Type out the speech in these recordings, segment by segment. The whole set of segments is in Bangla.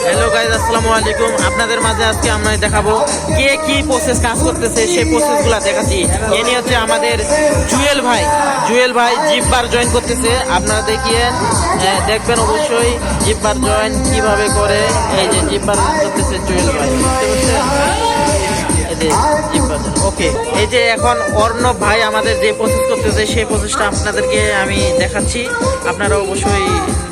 হ্যালো গাইজ, আসসালামু আলাইকুম। আপনাদের মাঝে আজকে আমরা দেখাবো কে কি প্রসেস কাজ করতেছে, সেই প্রসেসগুলো দেখাচ্ছি। এ নিয়ে হচ্ছে আমাদের জুয়েল ভাই জিপ বার জয়েন করতেছে। আপনারা দেখিয়ে দেখবেন অবশ্যই জিপ বার জয়েন কিভাবে করে। এই যে জিপ বার করতেছে জুয়েল ভাই, বুঝতে পারছেন? ওকে, এই যে এখন অর্ণব ভাই আমাদের যে প্রসেস করতেছে সেই প্রসেসটা আপনাদেরকে আমি দেখাচ্ছি। আপনারা অবশ্যই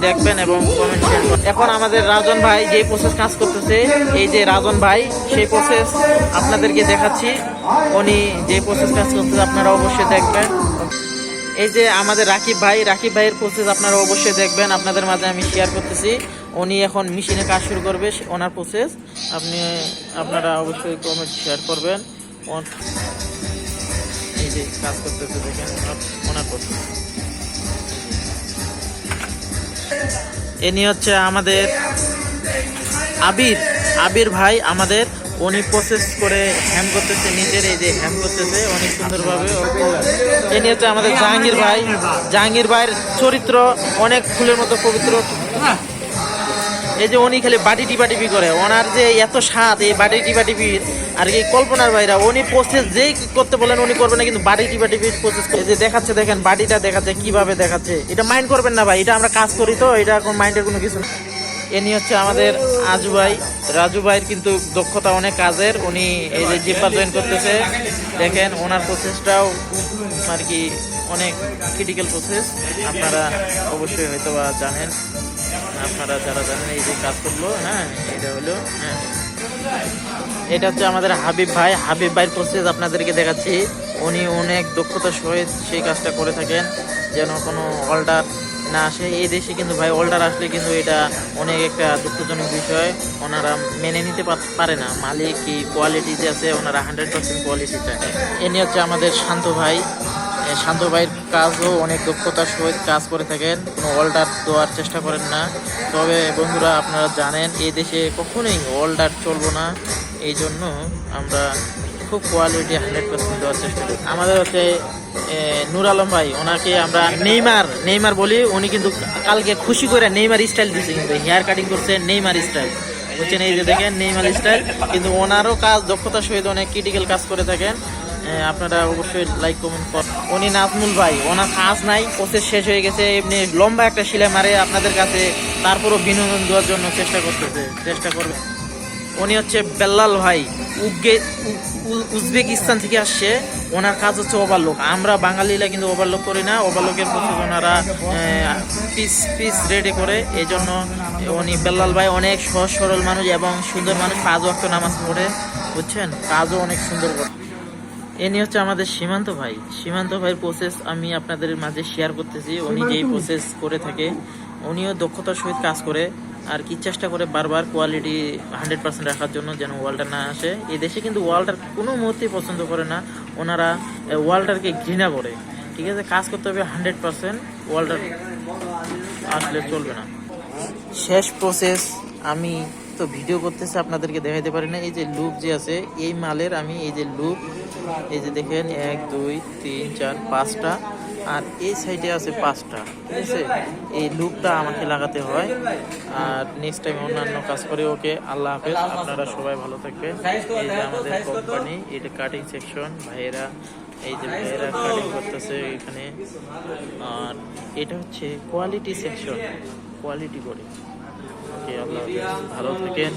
দেখবেন এবং কমেন্ট শেয়ার করবেন। এখন আমাদের রাজন ভাই যে প্রসেস কাজ করতেছে, এই যে রাজন ভাই সেই প্রসেস আপনাদেরকে দেখাচ্ছি। উনি যে প্রসেস কাজ করতেছে আপনারা অবশ্যই দেখবেন। এই যে আমাদের রাকিব ভাইয়ের প্রসেস আপনারা অবশ্যই দেখবেন। আপনাদের মাঝে আমি শেয়ার করতেছি। উনি এখন মেশিনে কাজ শুরু করবে, ওনার প্রসেস আপনারা অবশ্যই কমেন্ট শেয়ার করবেন। এই যে কাজ করতেছে, দেখেন ওনার প্রসেস। এ নিয়ে হচ্ছে আমাদের আবির ভাই আমাদের, উনি প্রসেস করে হ্যাম করতেছে নিজের। এই যে হ্যাম করতেছে অনেক সুন্দরভাবে। এ নিয়ে হচ্ছে আমাদের জাহাঙ্গীর ভাইয়ের চরিত্র অনেক ফুলের মতো পবিত্র। এই যে উনি খালি বাটি টিপি করে, ওনার যে এত স্বাদ এই বাটি টিপির আর কি কল্পনার বাইরা। উনি প্রসেস যেই করতে বলেন উনি করবেন না, কিন্তু বাটি টিপির প্রসেস করে যে দেখাচ্ছে, দেখেন বাটিটা দেখাচ্ছে কিভাবে দেখাচ্ছে। এটা মাইন্ড করবেন না ভাই, এটা আমরা কাজ করি তো, এটা এখন মাইন্ডের কোনো কিছু না। এ নিয়ে হচ্ছে আমাদের রাজু ভাইয়ের কিন্তু দক্ষতা অনেক কাজের। উনি এই যে জিব্বার জয়েন করতেছে, দেখেন ওনার প্রসেসটাও আর কি অনেক ক্রিটিক্যাল প্রসেস। আপনারা অবশ্যই হয়তো বা জানেন, আপনারা যারা জানেন এই যে কাজ করলো। হ্যাঁ, এটা হলো এটা হচ্ছে আমাদের হাবিব ভাইয়ের প্রসেস আপনাদেরকে দেখাচ্ছি। উনি অনেক দক্ষতার সহিত সেই কাজটা করে থাকেন, যেন কোনো অল্টার না আসে। এই দেশে কিন্তু ভাই অল্টার আসলে কিন্তু এটা অনেক একটা দুঃখজনক বিষয়। ওনারা মেনে নিতে পারে না। মালিক কি কোয়ালিটি যে আছে, ওনারা 100% কোয়ালিটি চায়। এ নিয়ে হচ্ছে আমাদের শান্ত ভাইয়ের কাজও অনেক দক্ষতার সহিত কাজ করে থাকেন, কোনো অল্টার দেওয়ার চেষ্টা করেন না। তবে বন্ধুরা আপনারা জানেন এই দেশে কখনোই অল্টার চলবো না, এই জন্য আমরা খুব কোয়ালিটি 100% দেওয়ার চেষ্টা করি। আমাদের হচ্ছে নূর আলম ভাই, ওনাকে আমরা নেইমার বলি। উনি কিন্তু কালকে খুশি করে নেইমার স্টাইল দিচ্ছে, কিন্তু হেয়ার কাটিং করছে নেইমার স্টাইল, বুঝছেন? এই যে দেখেন নেইমার স্টাইল। কিন্তু ওনারও কাজ দক্ষতার সহিত অনেক ক্রিটিক্যাল কাজ করে থাকেন। আপনারা অবশ্যই লাইক কমেন্ট করেন। উনি নাজমুল ভাই, ওনার কাজ নাই, প্রসেস শেষ হয়ে গেছে, এমনি লম্বা একটা সেলাই মারে আপনাদের কাছে, তারপরও বিনোদন দেওয়ার জন্য চেষ্টা করবে। উনি হচ্ছে বেল্লাল ভাই, উজবেকিস্তান থেকে আসছে। ওনার কাজ হচ্ছে ওভারলোক। আমরা বাঙালিরা কিন্তু ওভারলোক করি না, ওভারলোকের প্রসেস ওনারা পিস রেডি করে। এই জন্য উনি বেল্লাল ভাই অনেক সহজ সরল মানুষ এবং সুন্দর মানুষ, 5 ওয়াক্ত নামাজ পড়ে, বুঝছেন? কাজও অনেক সুন্দর করে। এ নিয়ে হচ্ছে আমাদের সীমান্ত ভাইয়ের প্রসেস আমি আপনাদের মাঝে শেয়ার করতেছি। উনি যেই প্রসেস করে থাকে, উনিও দক্ষতার সহিত কাজ করে আর কি চেষ্টা করে বারবার কোয়ালিটি 100% রাখার জন্য, যেন ওয়াল্টার না আসে। এই দেশে কিন্তু ওয়াল্টার কোনো মুহূর্তেই পছন্দ করে না, ওনারা ওয়াল্টারকে ঘৃণা করে। ঠিক আছে, কাজ করতে হবে 100%, ওয়াল্টার আসলে চলবে না। শেষ প্রসেস আমি তো ভিডিও করতেছে, আপনাদেরকে দেখাইতে পারি না। এই যে লুপ যে আছে এই মালের, আমি এই যে লুপ, এই যে দেখেন 1 2 3 4 5টা, আর এই সাইডে আছে 5টা। ঠিক আছে, এই লুপটা আমাকে লাগাতে হয়। আর নেক্সট টাইম অন্যান্য কাজ করে। ওকে, আল্লাহ হাফেজ, আপনারা সবাই ভালো থাকবেন। এই যে আমাদের কোম্পানি, এটা কাটিং সেকশন, ভাইয়েরা কাটিং করতেছে এখানে। আর এটা হচ্ছে কোয়ালিটি সেকশন, কোয়ালিটি করে। ওকে, আল্লাহ হাফেজ, ভালো থাকেন।